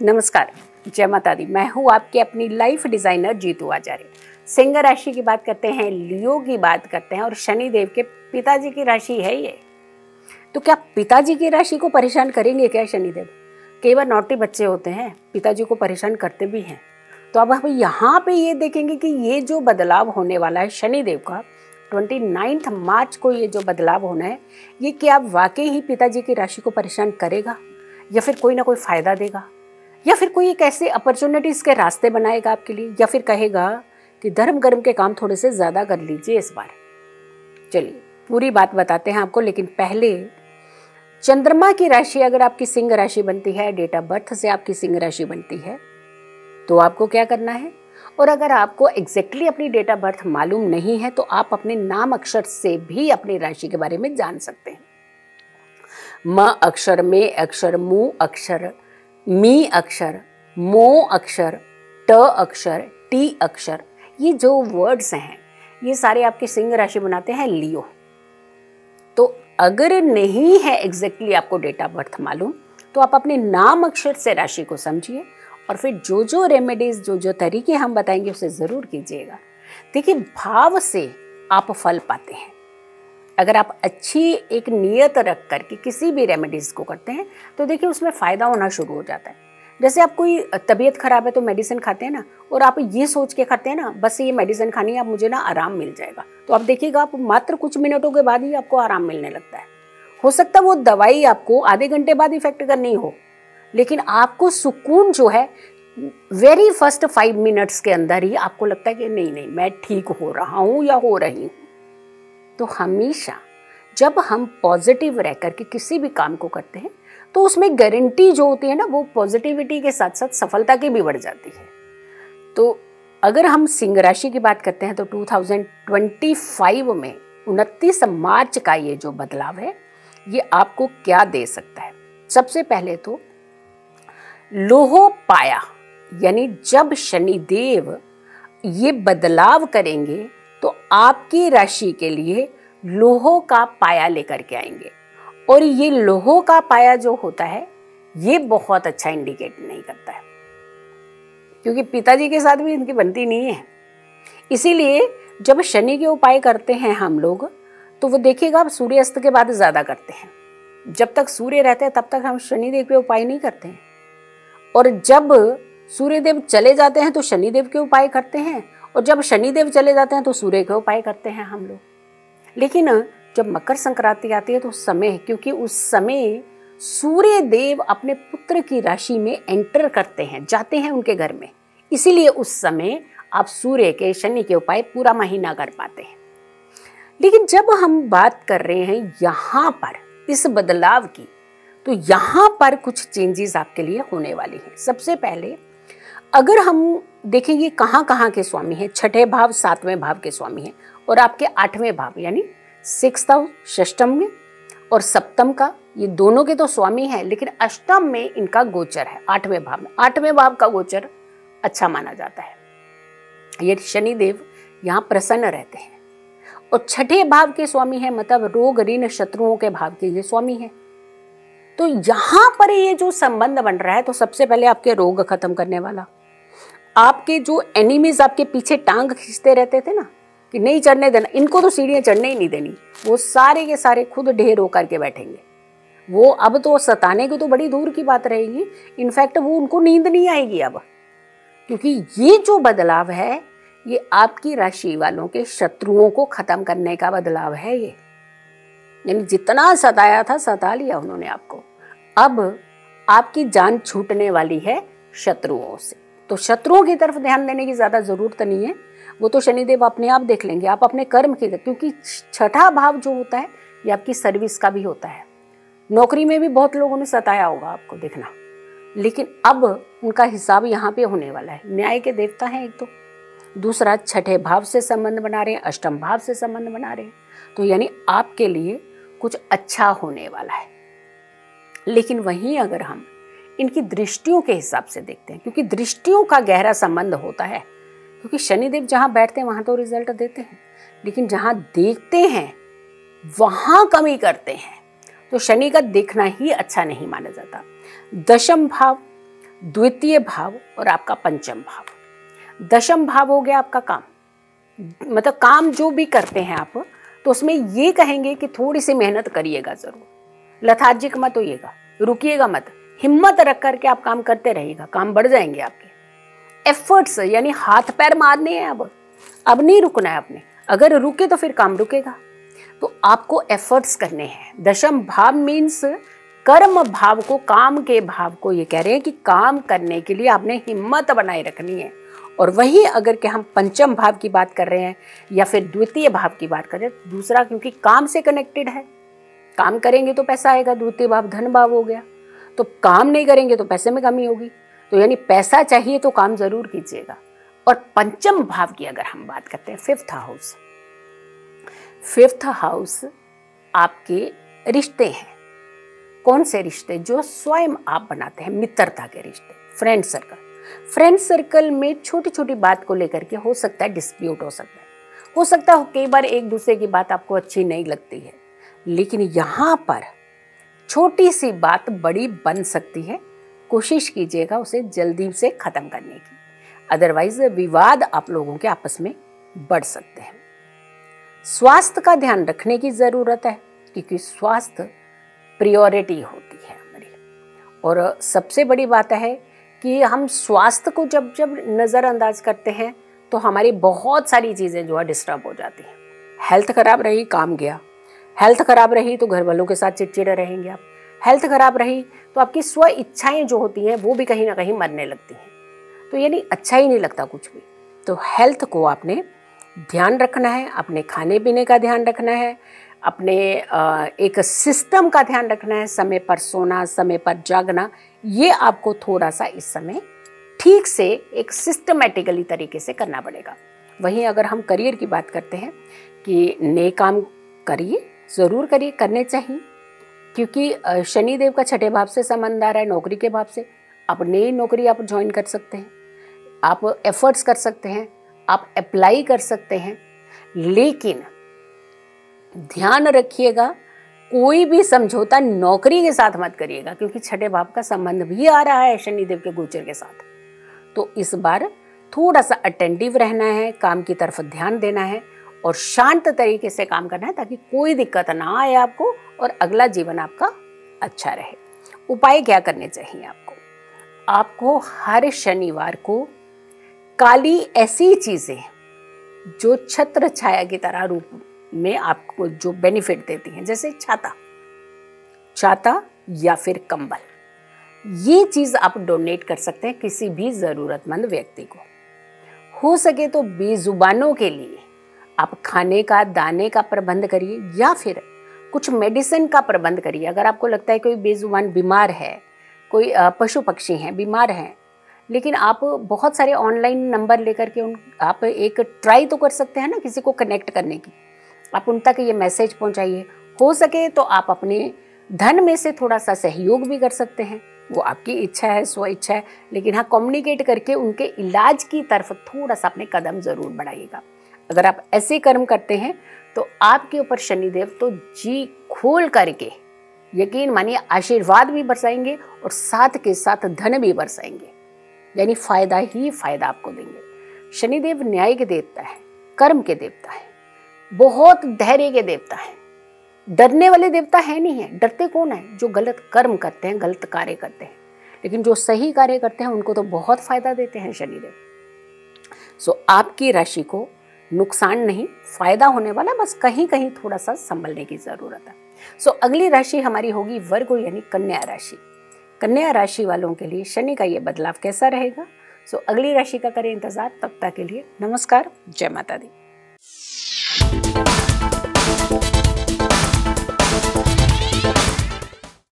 नमस्कार, जय माता दी। मैं हूँ आपकी अपनी लाइफ डिजाइनर जीतू आचार्य। सिंह राशि की बात करते हैं, लियो की बात करते हैं और शनि देव के पिताजी की राशि है ये। तो क्या पिताजी की राशि को परेशान करेंगे क्या शनि देव? कई बार नौटी बच्चे होते हैं, पिताजी को परेशान करते भी हैं। तो अब हम यहाँ पे ये देखेंगे कि ये जो बदलाव होने वाला है शनि देव का 29 मार्च को, ये जो बदलाव होना है, ये क्या वाकई ही पिताजी की राशि को परेशान करेगा या फिर कोई ना कोई फायदा देगा या फिर कोई एक ऐसे अपॉर्चुनिटीज़ के रास्ते बनाएगा आपके लिए, या फिर कहेगा कि धर्म कर्म के काम थोड़े से ज़्यादा कर लीजिए इस बार। चलिए पूरी बात बताते हैं आपको, लेकिन पहले चंद्रमा की राशि अगर आपकी सिंह राशि बनती है, डेट ऑफ बर्थ से आपकी सिंह राशि बनती है, तो आपको क्या करना है। और अगर आपको एग्जैक्टली अपनी डेट ऑफ बर्थ मालूम नहीं है तो आप अपने नाम अक्षर से भी अपनी राशि के बारे में जान सकते हैं। म अक्षर, मे अक्षर, मु अक्षर, मी अक्षर, मो अक्षर, ट अक्षर, टी अक्षर, ये जो वर्ड्स हैं ये सारे आपकी सिंह राशि बनाते हैं लियो। तो अगर नहीं है एग्जैक्टली आपको डेट ऑफ बर्थ मालूम, तो आप अपने नाम अक्षर से राशि को समझिए और फिर जो जो रेमेडीज, जो जो तरीके हम बताएंगे उसे ज़रूर कीजिएगा। देखिए, भाव से आप फल पाते हैं। अगर आप अच्छी एक नियत रख करके किसी भी रेमेडीज़ को करते हैं तो देखिए उसमें फ़ायदा होना शुरू हो जाता है। जैसे आप कोई तबीयत खराब है तो मेडिसिन खाते हैं ना, और आप ये सोच के खाते हैं ना, बस ये मेडिसिन खानी है, अब मुझे ना आराम मिल जाएगा, तो आप देखिएगा आप मात्र कुछ मिनटों के बाद ही आपको आराम मिलने लगता है। हो सकता है वो दवाई आपको आधे घंटे बाद इफेक्ट करनी हो, लेकिन आपको सुकून जो है वेरी फर्स्ट 5 मिनट्स के अंदर ही आपको लगता है कि नहीं नहीं मैं ठीक हो रहा हूँ या हो रही हूँ। तो हमेशा जब हम पॉजिटिव रह करके किसी भी काम को करते हैं तो उसमें गारंटी जो होती है ना, वो पॉजिटिविटी के साथ साथ सफलता की भी बढ़ जाती है। तो अगर हम सिंह राशि की बात करते हैं तो 2025 में 29 मार्च का ये जो बदलाव है ये आपको क्या दे सकता है। सबसे पहले तो लोहो पाया, यानी जब शनि देव ये बदलाव करेंगे तो आपकी राशि के लिए लोहो का पाया लेकर के आएंगे। और ये लोहो का पाया जो होता है ये बहुत अच्छा इंडिकेट नहीं करता है, क्योंकि पिताजी के साथ भी इनकी बनती नहीं है। इसीलिए जब शनि के उपाय करते हैं हम लोग, तो वो देखिएगा आप सूर्यास्त के बाद ज़्यादा करते हैं। जब तक सूर्य रहते हैं तब तक हम शनिदेव पे उपाय नहीं करते हैं, और जब सूर्यदेव चले जाते हैं तो शनिदेव के उपाय करते हैं, और जब शनिदेव चले जाते हैं तो सूर्य के उपाय करते हैं हम लोग। लेकिन जब मकर संक्रांति आती है तो उस समय, क्योंकि उस समय सूर्य देव अपने पुत्र की राशि में एंटर करते हैं, जाते हैं उनके घर में, इसीलिए उस समय आप सूर्य के, शनि के उपाय पूरा महीना कर पाते हैं। लेकिन जब हम बात कर रहे हैं यहाँ पर इस बदलाव की, तो यहाँ पर कुछ चेंजेस आपके लिए होने वाली हैं। सबसे पहले अगर हम देखेंगे कहाँ कहाँ के स्वामी हैं, छठे भाव, 7वें भाव के स्वामी हैं, और आपके 8वें भाव यानी 6th हाउस, षष्टम में और सप्तम का, ये दोनों के तो स्वामी हैं, लेकिन अष्टम में इनका गोचर है 8वें भाव में। 8वें भाव का गोचर अच्छा माना जाता है। ये शनिदेव यहाँ प्रसन्न रहते हैं और छठे भाव के स्वामी हैं, मतलब रोग, ऋण, शत्रुओं के भाव के ये स्वामी हैं। तो यहाँ पर ये जो संबंध बन रहा है, तो सबसे पहले आपके रोग खत्म करने वाला, आपके जो एनिमीज आपके पीछे टांग खींचते रहते थे ना कि नहीं चढ़ने देना, इनको तो सीढ़ियाँ चढ़ने ही नहीं देनी, वो सारे के सारे खुद ढेर होकर के बैठेंगे। वो अब तो सताने की तो बड़ी दूर की बात रहेगी, इनफैक्ट वो उनको नींद नहीं आएगी अब, क्योंकि ये जो बदलाव है ये आपकी राशि वालों के शत्रुओं को खत्म करने का बदलाव है। ये यानी जितना सताया था सता लिया उन्होंने आपको, अब आपकी जान छूटने वाली है शत्रुओं से। तो शत्रुओं की तरफ ध्यान देने की ज़्यादा ज़रूरत नहीं है, वो तो शनिदेव अपने आप देख लेंगे। आप अपने कर्म की, क्योंकि छठा भाव जो होता है ये आपकी सर्विस का भी होता है। नौकरी में भी बहुत लोगों ने सताया होगा आपको, देखना, लेकिन अब उनका हिसाब यहाँ पे होने वाला है। न्याय के देवता हैं एक तो, दूसरा छठे भाव से संबंध बना रहे हैं, अष्टम भाव से संबंध बना रहे हैं, तो यानी आपके लिए कुछ अच्छा होने वाला है। लेकिन वहीं अगर हम इनकी दृष्टियों के हिसाब से देखते हैं, क्योंकि दृष्टियों का गहरा संबंध होता है, क्योंकि शनिदेव जहाँ बैठते हैं वहाँ तो रिजल्ट देते हैं, लेकिन जहाँ देखते हैं वहाँ कमी करते हैं। तो शनि का देखना ही अच्छा नहीं माना जाता। दशम भाव द्वितीय भाव और आपका पंचम भाव। दशम भाव हो गया आपका काम, मतलब काम जो भी करते हैं आप, तो उसमें ये कहेंगे कि थोड़ी सी मेहनत करिएगा जरूर, लथार्जिक मत होइएगा, रुकिएगा मत, हिम्मत रख करके आप काम करते रहिएगा, काम बढ़ जाएंगे आपके। एफर्ट्स यानी हाथ पैर मारने हैं, अब नहीं रुकना है आपने, अगर रुके तो फिर काम रुकेगा, तो आपको एफर्ट्स करने हैं। दशम भाव मीन्स कर्म भाव को, काम के भाव को ये कह रहे हैं कि काम करने के लिए आपने हिम्मत बनाए रखनी है। और वहीं अगर कि हम पंचम भाव की बात कर रहे हैं या फिर द्वितीय भाव की बात कर रहे हैं, दूसरा क्योंकि काम से कनेक्टेड है, काम करेंगे तो पैसा आएगा, द्वितीय भाव धन भाव हो गया, तो काम नहीं करेंगे तो पैसे में कमी होगी, तो यानी पैसा चाहिए तो काम जरूर कीजिएगा। और पंचम भाव की अगर हम बात करते हैं, फिफ्थ हाउस, फिफ्थ हाउस आपके रिश्ते हैं। कौन से रिश्ते? जो स्वयं आप बनाते हैं, मित्रता के रिश्ते, फ्रेंड सर्कल। फ्रेंड सर्कल में छोटी छोटी बात को लेकर के हो सकता है डिस्प्यूट हो सकता है कई बार एक दूसरे की बात आपको अच्छी नहीं लगती है, लेकिन यहाँ पर छोटी सी बात बड़ी बन सकती है। कोशिश कीजिएगा उसे जल्दी से खत्म करने की, अदरवाइज विवाद आप लोगों के आपस में बढ़ सकते हैं। स्वास्थ्य का ध्यान रखने की जरूरत है, क्योंकि स्वास्थ्य प्रायोरिटी होती है हमारी। और सबसे बड़ी बात है कि हम स्वास्थ्य को जब जब नज़रअंदाज करते हैं तो हमारी बहुत सारी चीज़ें जो है डिस्टर्ब हो जाती हैं। हेल्थ खराब रही, काम गया। हेल्थ खराब रही तो घर वालों के साथ चिड़चिड़े रहेंगे आप। हेल्थ खराब रही तो आपकी स्व इच्छाएं जो होती हैं वो भी कहीं ना कहीं मरने लगती हैं, तो यानी अच्छा ही नहीं लगता कुछ भी। तो हेल्थ को आपने ध्यान रखना है, अपने खाने पीने का ध्यान रखना है, अपने एक सिस्टम का ध्यान रखना है, समय पर सोना, समय पर जागना, ये आपको थोड़ा सा इस समय ठीक से एक सिस्टमेटिकली तरीके से करना पड़ेगा। वहीं अगर हम करियर की बात करते हैं कि नए काम करिए, ज़रूर करिए, करने चाहिए, क्योंकि शनिदेव का छठे भाव से संबंध आ रहा है, नौकरी के भाव से। आप नई नौकरी आप ज्वाइन कर सकते हैं, आप एफर्ट्स कर सकते हैं, आप अप्लाई कर सकते हैं, लेकिन ध्यान रखिएगा कोई भी समझौता नौकरी के साथ मत करिएगा, क्योंकि छठे भाव का संबंध भी आ रहा है शनिदेव के गोचर के साथ। तो इस बार थोड़ा सा अटेंटिव रहना है, काम की तरफ ध्यान देना है और शांत तरीके से काम करना है, ताकि कोई दिक्कत ना आए आपको और अगला जीवन आपका अच्छा रहे। उपाय क्या करने चाहिए आपको? आपको हर शनिवार को काली ऐसी चीज़ें जो छत्र छाया की तरह रूप में आपको जो बेनिफिट देती हैं, जैसे छाता या फिर कंबल, ये चीज़ आप डोनेट कर सकते हैं किसी भी ज़रूरतमंद व्यक्ति को। हो सके तो बेजुबानों के लिए आप खाने का, दाने का प्रबंध करिए या फिर कुछ मेडिसिन का प्रबंध करिए। अगर आपको लगता है कोई बेजुबान बीमार है, कोई पशु पक्षी हैं बीमार हैं, लेकिन आप बहुत सारे ऑनलाइन नंबर लेकर के आप एक ट्राई तो कर सकते हैं ना किसी को कनेक्ट करने की। आप उन तक ये मैसेज पहुंचाइए। हो सके तो आप अपने धन में से थोड़ा सा सहयोग भी कर सकते हैं, वो आपकी इच्छा है, स्व इच्छा है, लेकिन हाँ कम्युनिकेट करके उनके इलाज की तरफ थोड़ा सा अपने कदम ज़रूर बढ़ाइएगा। अगर आप ऐसे कर्म करते हैं तो आपके ऊपर शनिदेव तो जी खोल करके, यकीन मानिए, आशीर्वाद भी बरसाएंगे और साथ के साथ धन भी बरसाएंगे, यानी फायदा ही फायदा आपको देंगे। शनिदेव न्याय के देवता है, कर्म के देवता है, बहुत धैर्य के देवता है, डरने वाले देवता है नहीं है। डरते कौन है? जो गलत कर्म करते हैं, गलत कार्य करते हैं, लेकिन जो सही कार्य करते हैं उनको तो बहुत फायदा देते हैं शनिदेव। सो आपकी राशि को नुकसान नहीं, फायदा होने वाला, बस कहीं कहीं थोड़ा सा संभलने की जरूरत है। सो अगली राशि हमारी होगी वर्गो यानी कन्या राशि। कन्या राशि वालों के लिए शनि का ये बदलाव कैसा रहेगा? सो अगली राशि का करें इंतजार। तब तक के लिए नमस्कार, जय माता दी।